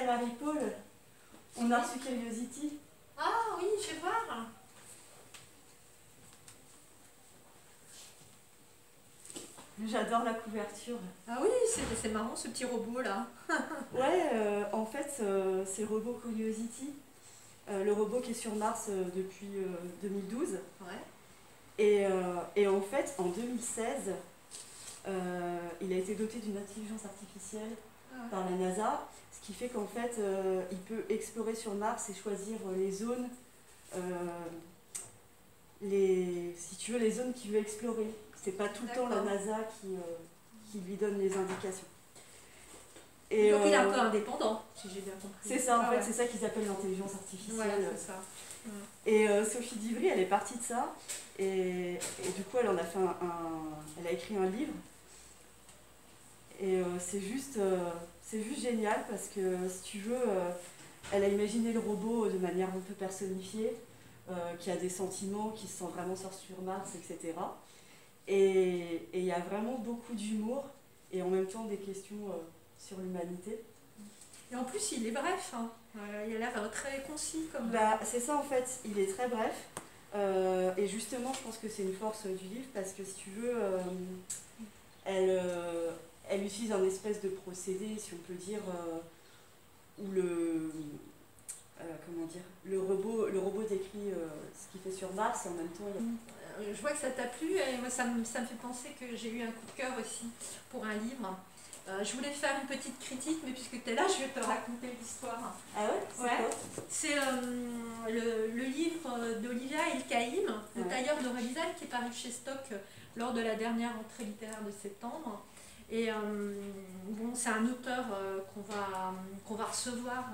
Marie-Paul, on a reçu Curiosity. Ah oui, je vais voir. J'adore la couverture. Ah oui, c'est marrant ce petit robot là. Ouais, en fait, c'est le robot Curiosity. Le robot qui est sur Mars depuis 2012. Ouais. Et en fait, en 2016, il a été doté d'une intelligence artificielle par la NASA, ce qui fait qu'en fait, il peut explorer sur Mars et choisir les zones, si tu veux, les zones qu'il veut explorer. C'est pas tout le temps la NASA qui lui donne les indications. Et donc il est un peu indépendant, si j'ai bien compris. C'est ça, en fait, c'est ça qu'ils appellent l'intelligence artificielle. Ouais, c'est ça. Et Sophie Divry, elle est partie de ça, et du coup, elle en a fait elle a écrit un livre. Et c'est juste génial parce que, si tu veux, elle a imaginé le robot de manière un peu personnifiée, qui a des sentiments, qui se sent vraiment sur Mars, etc. Et il y a vraiment beaucoup d'humour et en même temps des questions sur l'humanité. Et en plus, il est bref, hein. Il a l'air très concis. C'est ça en fait, il est très bref. Et justement, je pense que c'est une force du livre parce que, si tu veux, elle utilise un espèce de procédé, si on peut dire, où le robot décrit ce qu'il fait sur Mars et en même temps... Je vois que ça t'a plu et moi ça me fait penser que j'ai eu un coup de cœur aussi pour un livre. Je voulais faire une petite critique, mais puisque tu es là, je vais te raconter l'histoire. Ah ouais? C'est le livre d'Olivia El-Kaïm, Le tailleur de Revisal, qui est paru chez Stock lors de la dernière rentrée littéraire de septembre. Et bon, c'est un auteur qu'on va recevoir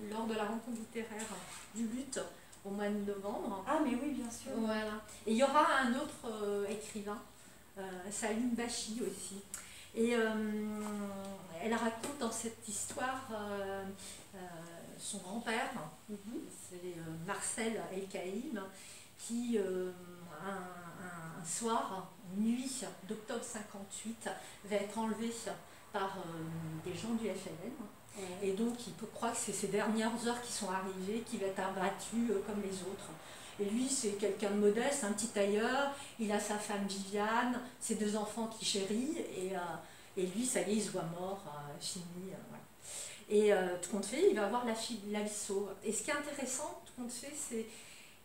lors de la rencontre littéraire du Lutte au mois de novembre. Ah mais oui, bien sûr. Voilà. Et il y aura un autre écrivain, Salim Bachi aussi. Et elle raconte dans cette histoire son grand-père, c'est Marcel El-Kaïm, qui un soir, nuit d'octobre 58, va être enlevé par des gens du FLN. Et donc il peut croire que c'est ces dernières heures qui sont arrivées, qu'il va être abattu comme les autres. Et lui, c'est quelqu'un de modeste, un petit tailleur, il a sa femme Viviane, ses 2 enfants qui chérissent, et lui, ça y est, il se voit mort, fini. Voilà. Et tout compte fait, il va avoir la fille Lavisso. Et ce qui est intéressant, tout compte fait,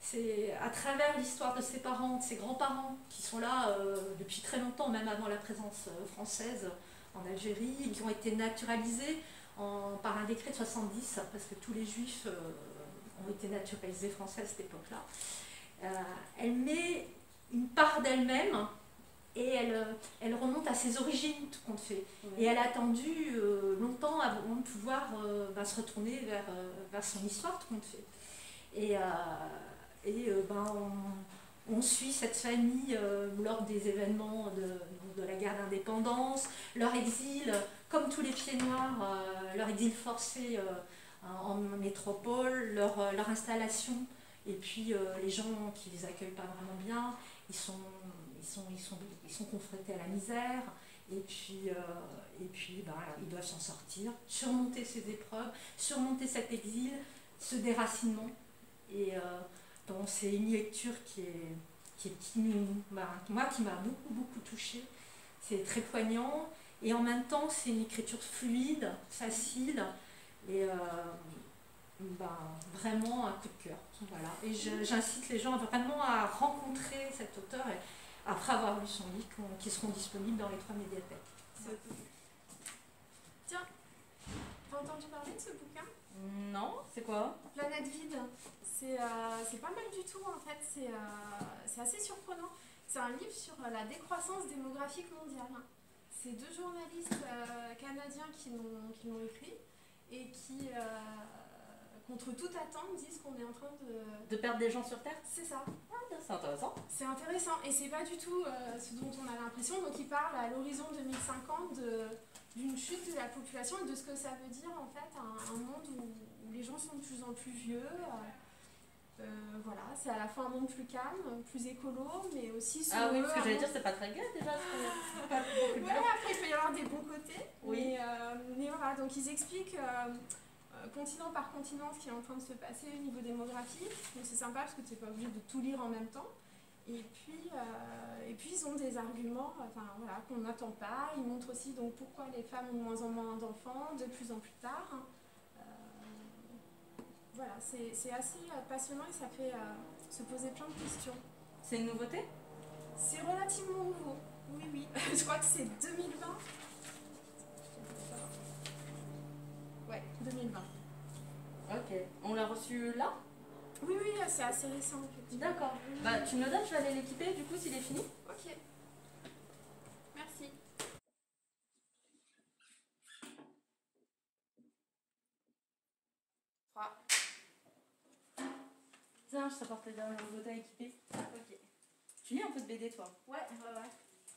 c'est à travers l'histoire de ses parents, de ses grands-parents, qui sont là depuis très longtemps, même avant la présence française en Algérie, et qui ont été naturalisés par un décret de 70, parce que tous les juifs ont été naturalisés français à cette époque-là. Elle met une part d'elle-même et elle remonte à ses origines, tout compte fait. Et elle a attendu longtemps avant de pouvoir se retourner vers son histoire, tout compte fait. On suit cette famille lors des événements de la guerre d'indépendance, leur exil, comme tous les pieds noirs, leur exil forcé en métropole, leur installation, et puis les gens qui les accueillent pas vraiment bien, ils sont confrontés à la misère, et puis ils doivent s'en sortir, surmonter ces épreuves, surmonter cet exil, ce déracinement. Et donc c'est une lecture moi qui m'a beaucoup touchée. C'est très poignant et en même temps c'est une écriture fluide, facile et vraiment un coup de cœur. Voilà. Et j'incite les gens vraiment à rencontrer cet auteur et, après avoir lu son livre, qui seront disponibles dans les 3 médiathèques. Tiens, t'as entendu parler de ce bouquin? Non, c'est quoi? Planète vide. C'est pas mal du tout en fait, c'est assez surprenant. C'est un livre sur la décroissance démographique mondiale. C'est 2 journalistes canadiens qui l'ont écrit et qui, contre toute attente, disent qu'on est en train de perdre des gens sur Terre. C'est ça. Ah, c'est intéressant. C'est intéressant et c'est pas du tout ce dont on a l'impression. Donc il parle à l'horizon 2050 d'une chute de la population et de ce que ça veut dire en fait un monde où les gens sont de plus en plus vieux. Voilà, c'est à la fois un monde plus calme, plus écolo, mais aussi... Ah oui, parce que j'allais dire, c'est pas très gai déjà. Ouais, après il peut y avoir des bons côtés. Oui. Mais voilà, donc ils expliquent continent par continent ce qui est en train de se passer au niveau démographique. Donc c'est sympa parce que tu n'es pas obligé de tout lire en même temps. Et puis ils ont des arguments voilà, qu'on n'attend pas. Ils montrent aussi donc, pourquoi les femmes ont de moins en moins d'enfants, de plus en plus tard. Voilà, c'est assez passionnant et ça fait se poser plein de questions. C'est une nouveauté? C'est relativement nouveau, oui. Je crois que c'est 2020. Ouais, 2020. Ok. On l'a reçu là? Oui, c'est assez récent, effectivement. D'accord. Bah, tu me le donnes, je vais aller l'équiper, du coup, s'il est fini. Ok. Merci. Tiens, je t'apporte les dernières nouveautés à équiper. Ok. Tu lis un peu de BD, toi? Ouais.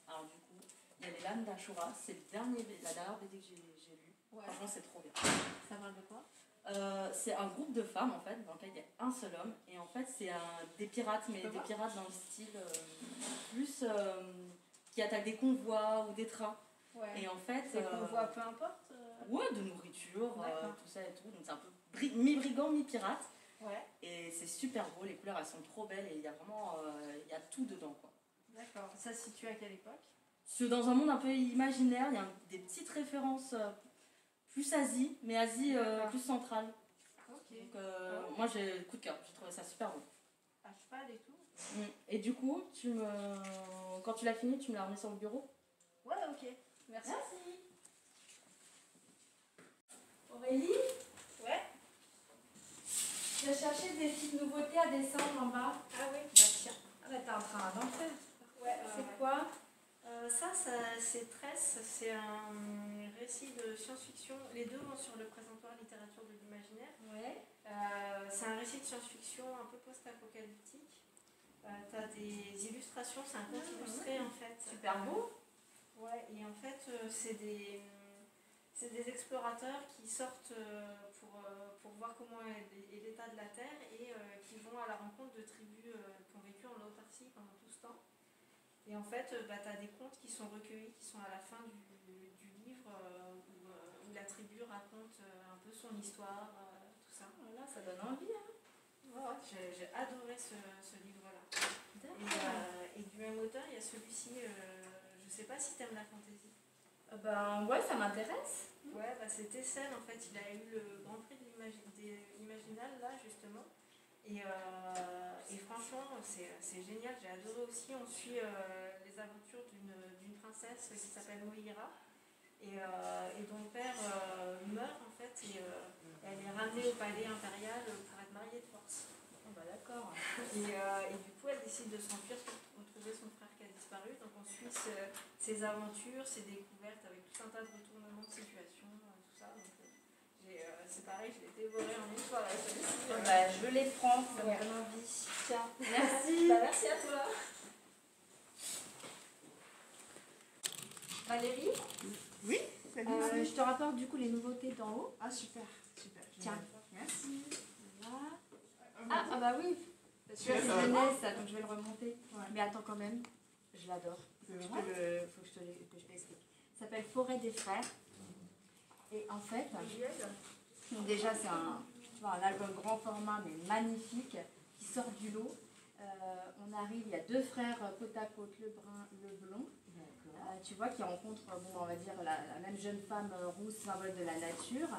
Alors, du coup, il y a les Lames d'Ashura. C'est la dernière BD que j'ai lue. Ouais. Franchement, c'est trop bien. Ça parle de quoi? C'est un groupe de femmes, en fait, dans lequel il y a un seul homme. Et en fait, c'est des pirates, mais des pirates dans le style plus qui attaquent des convois ou des trains. Ouais. Et en fait. Des convois, peu importe. Ouais, de nourriture, tout ça et tout. Donc c'est un peu mi-brigand, mi-pirate. Ouais. Et c'est super beau, les couleurs elles sont trop belles et il y a vraiment il y a tout dedans, quoi. D'accord. Ça se situe à quelle époque? C'est dans un monde un peu imaginaire, il y a des petites références plus Asie, mais Asie plus centrale. Ok. Donc moi j'ai le coup de cœur, j'ai trouvé ça super beau. À cheval et tout? Et du coup, quand tu l'as fini, tu me l'as remis sur le bureau? Ouais, ok. Merci. Aurélie? Ouais. Je cherchais des petites nouveautés à descendre en bas. Ah oui. Bah tiens. Ah bah t'es en train d'en faire. Ouais. C'est quoi? Ça c'est Tresse, c'est un récit de science-fiction. Les deux vont sur le présentoir littérature de l'imaginaire. Ouais. C'est un récit de science-fiction un peu post-apocalyptique. T'as des illustrations, c'est un conte illustré en fait. Super beau. Ouais, et en fait c'est des explorateurs qui sortent pour voir comment est l'état de la Terre et qui vont à la rencontre de tribus qui ont vécu en autarcie pendant tout ce temps. Et en fait, tu as des contes qui sont recueillis, qui sont à la fin du livre, où la tribu raconte un peu son histoire, tout ça. Voilà, ça donne envie. Hein. Ouais, j'ai adoré ce livre-là. Et du même auteur, il y a celui-ci, je sais pas si tu aimes la fantaisie. Ben ouais, ça m'intéresse. Ouais, c'est Tessel en fait, il a eu le Grand Prix de l'Imaginal là justement. Et franchement, c'est génial, j'ai adoré aussi. On suit les aventures d'une princesse qui s'appelle Moira et dont le père meurt en fait et elle est ramenée au palais impérial pour être mariée de force. Oh, bah d'accord. Et du coup, elle décide de s'enfuir pour retrouver son frère qui a disparu. Donc on suit ses aventures, ses découvertes avec tout un tas de retournements de situation, tout ça. Donc, c'est pareil, je l'ai dévoré en une soirée. Bah, je les prends, ça me donne envie. Tiens, Merci. merci à toi. Valérie? Oui, salut. Je te rapporte du coup les nouveautés d'en haut. Ah, super. Tiens. Merci. Là. Ah bah oui. Celui-là c'est jeunesse, ça, donc je vais le remonter. Ouais. Mais attends quand même, je l'adore. C'est Faut vrai? que je t'explique. Ça s'appelle Forêt des frères. Et en fait, donc déjà c'est un album grand format mais magnifique qui sort du lot. On arrive, il y a deux frères côte à côte, le brun, le blond. Tu vois, qui rencontrent, on va dire, la même jeune femme rousse, symbole de la nature.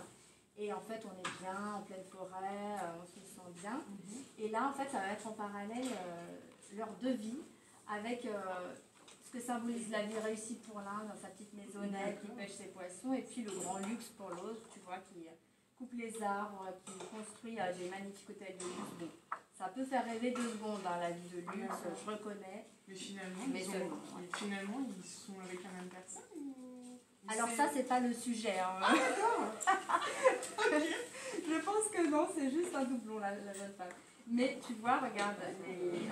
Et en fait, on est bien en pleine forêt, on se sent bien. Et là, en fait, ça va mettre en parallèle leur deux vies avec ce que symbolise la vie réussie pour l'un dans sa petite maisonnette qui pêche ses poissons, et puis le grand luxe pour l'autre, tu vois, qui coupe les arbres, qui construit des magnifiques hôtels de luxe. Bon, ça peut faire rêver 2 secondes, hein, la vie de luxe, je reconnais. Mais finalement, Mais ils sont avec la même personne ou... Alors ça, c'est pas le sujet. Hein. Ah, d'accord. Je pense que non, c'est juste un doublon, la jeune femme. Mais tu vois, regarde,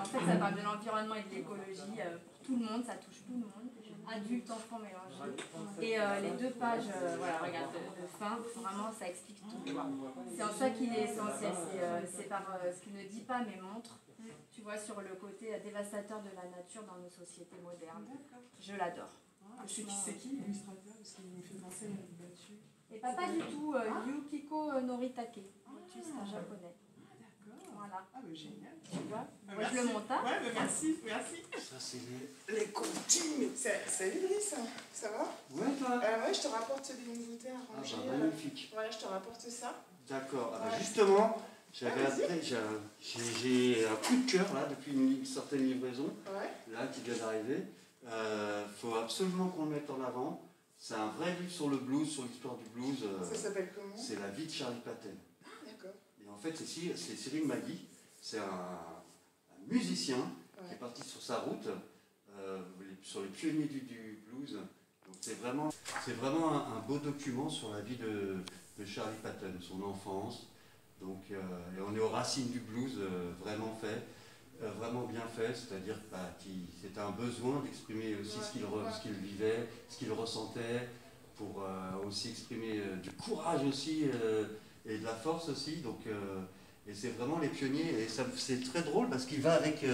en fait, ça parle de l'environnement et de l'écologie. Tout le monde, ça touche tout le monde. Adultes, enfants mélangés. Et les 2 pages, voilà, regarde, de fin, vraiment, ça explique tout. C'est en ça qu'il est essentiel. C'est par ce qu'il ne dit pas, mais montre. Tu vois, sur le côté dévastateur de la nature dans nos sociétés modernes. Je l'adore. Je sais qui c'est qui l'illustrateur, parce qu'il me fait penser à une battue. Et pas du tout, Yukiko Noritake. C'est un japonais. D'accord. Voilà. Ah, mais génial. Tu vois, moi Merci. je le monte. Hein. Ouais, mais merci, merci. Ça, c'est les comptines. Salut Brice, ça va? Ouais, toi? Ouais, je te rapporte des nouveautés à Ah, ranger. bah, magnifique. Ouais, je te rapporte ça. D'accord. Ah, bah, Ouais. justement, j'ai un coup de cœur là depuis une certaine livraison Ouais. là qui vient d'arriver. Faut absolument qu'on le mette en avant. C'est un vrai livre sur le blues, sur l'histoire du blues. Ça s'appelle comment? C'est la vie de Charlie Patton. Ah, d'accord. Et en fait, c'est Cyril Magui. C'est un musicien qui est parti sur sa route, sur les pionniers du blues. Donc c'est vraiment un beau document sur la vie de Charlie Patton, son enfance. Donc, et on est aux racines du blues, vraiment vraiment bien fait, c'est-à-dire que c'était un besoin d'exprimer aussi ce qu'il vivait, ce qu'il ressentait, pour aussi exprimer du courage aussi et de la force aussi. Donc, et c'est vraiment les pionniers, et c'est très drôle parce qu'il va avec,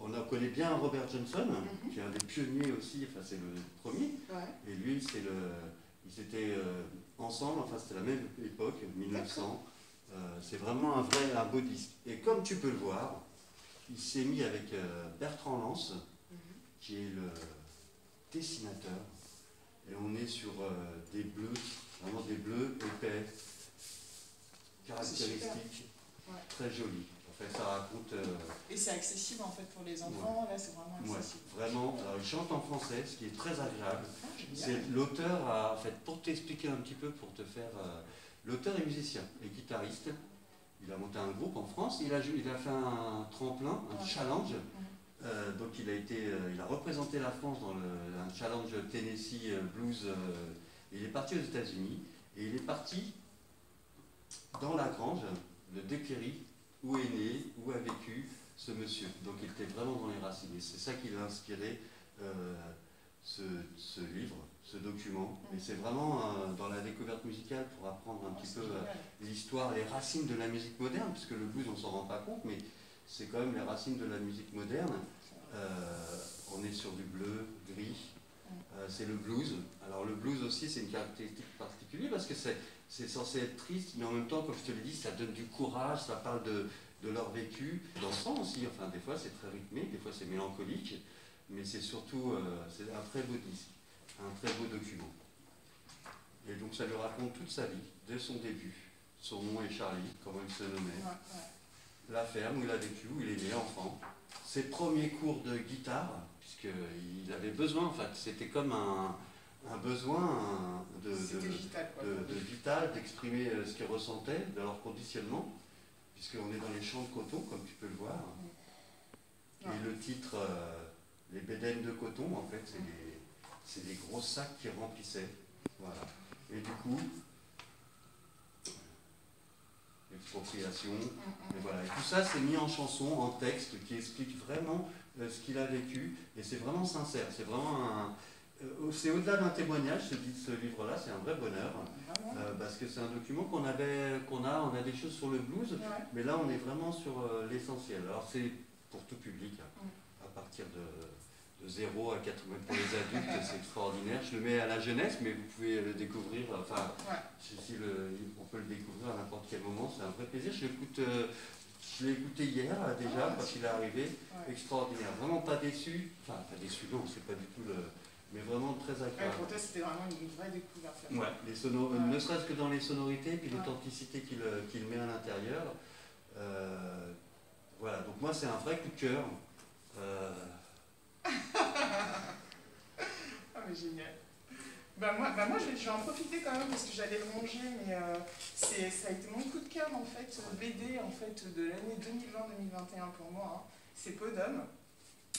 on connaît bien Robert Johnson, qui est un des pionniers aussi, enfin c'est le premier, et lui ils étaient ensemble, enfin c'était la même époque, 1900. C'est vraiment un beau disque. Et comme tu peux le voir, il s'est mis avec Bertrand Lance, qui est le dessinateur, et on est sur des bleus, vraiment des bleus épais, caractéristiques, très jolis. En fait, ça raconte... Et c'est accessible en fait pour les enfants, là c'est vraiment accessible. Vraiment, alors, il chante en français, ce qui est très agréable. Génial. L'auteur a, en fait, pour t'expliquer un petit peu, pour te faire... l'auteur est musicien et guitariste. Il a monté un groupe en France, il a fait un tremplin, un challenge. Donc il a représenté la France dans un challenge Tennessee Blues. Il est parti aux États-Unis et il est parti dans la grange de Décléry, où est né, où a vécu ce monsieur. Donc il était vraiment dans les racines. Et c'est ça qui l'a inspiré ce livre, ce document. Et c'est vraiment dans la découverte musicale pour apprendre un petit peu l'histoire, les racines de la musique moderne, puisque le blues on s'en rend pas compte, mais c'est quand même les racines de la musique moderne. On est sur du bleu, gris, c'est le blues. Alors le blues aussi c'est une caractéristique particulière parce que c'est censé être triste, mais en même temps, comme je te l'ai dit, ça donne du courage, ça parle de leur vécu. Dansant aussi, enfin des fois c'est très rythmé, des fois c'est mélancolique, mais c'est surtout c'est un très beau disque, un très beau document. Et donc ça lui raconte toute sa vie, dès son début. Son nom est Charlie, comment il se nommait. La ferme où il a vécu, où il est né enfant. Ses premiers cours de guitare, puisqu'il avait besoin, en fait, c'était comme un besoin vital, d'exprimer ce qu'il ressentait, de leur conditionnement, puisqu'on est dans les champs de coton, comme tu peux le voir. Et le titre, les bédaines de coton, en fait, c'est des gros sacs qui remplissaient. Voilà. Et du coup, l'expropriation, et voilà. Et tout ça, c'est mis en chanson, en texte, qui explique vraiment ce qu'il a vécu, et c'est vraiment sincère. C'est vraiment c'est au-delà d'un témoignage, ce livre-là, c'est un vrai bonheur, parce que c'est un document on a des choses sur le blues, mais là on est vraiment sur l'essentiel. Alors c'est pour tout public, à partir de 0 à 4 pour les adultes, c'est extraordinaire. Je le mets à la jeunesse, mais vous pouvez le découvrir, enfin, on peut le découvrir à n'importe quel moment, c'est un vrai plaisir. Je l'ai écouté hier déjà, quand il est arrivé, extraordinaire. Vraiment pas déçu, enfin pas déçu, non, c'est pas du tout mais vraiment très agréable. Pour toi, c'était vraiment une vraie découverte. Ne serait-ce que dans les sonorités, puis l'authenticité qu'il met à l'intérieur. Voilà, donc moi c'est un vrai coup de cœur. Ah mais génial. Moi je vais en profiter quand même parce que j'allais le manger, mais ça a été mon coup de cœur en fait, BD en fait de l'année 2020-2021 pour moi. C'est Podum.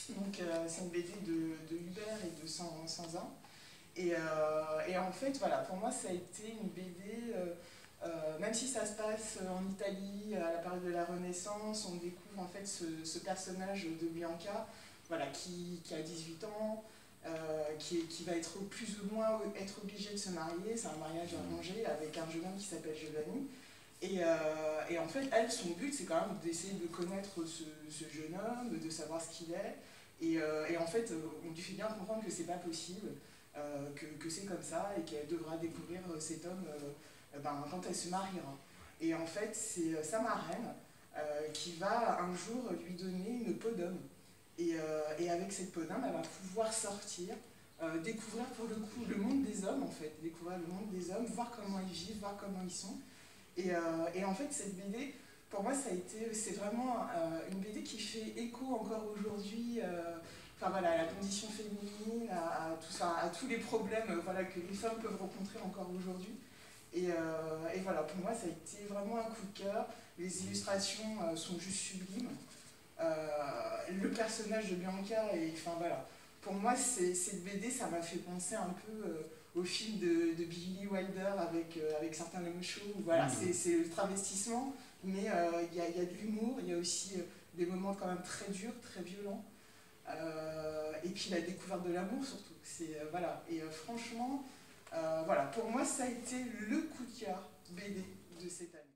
Donc c'est une BD de Hubert et de Sanzin. Et en fait, voilà, pour moi ça a été une BD, même si ça se passe en Italie, à la période de la Renaissance, on découvre en fait ce personnage de Bianca, voilà, qui a 18 ans, qui va être plus ou moins être obligé de se marier, c'est un mariage arrangé avec un jeune homme qui s'appelle Giovanni. Et en fait, elle, son but, c'est quand même d'essayer de connaître ce jeune homme, de savoir ce qu'il est. Et en fait, on lui fait bien comprendre que c'est pas possible, que c'est comme ça et qu'elle devra découvrir cet homme quand elle se mariera. Et en fait, c'est sa marraine qui va un jour lui donner une peau d'homme. Et avec cette peau d'homme, elle va pouvoir sortir, découvrir pour le coup le monde des hommes en fait, découvrir le monde des hommes, voir comment ils vivent, voir comment ils sont. Et en fait, cette BD, pour moi, c'est vraiment une BD qui fait écho encore aujourd'hui à la condition féminine, à tout ça, à tous les problèmes que les femmes peuvent rencontrer encore aujourd'hui. Et voilà, pour moi, ça a été vraiment un coup de cœur. Les illustrations sont juste sublimes. Le personnage de Bianca, pour moi, cette BD, ça m'a fait penser un peu au film de Billy Wilder avec certains hommes chauds. Voilà, c'est le travestissement, mais il y a de l'humour, il y a aussi des moments quand même très durs, très violents. Et puis la découverte de l'amour surtout. Et franchement, pour moi, ça a été le coup de cœur BD de cette année.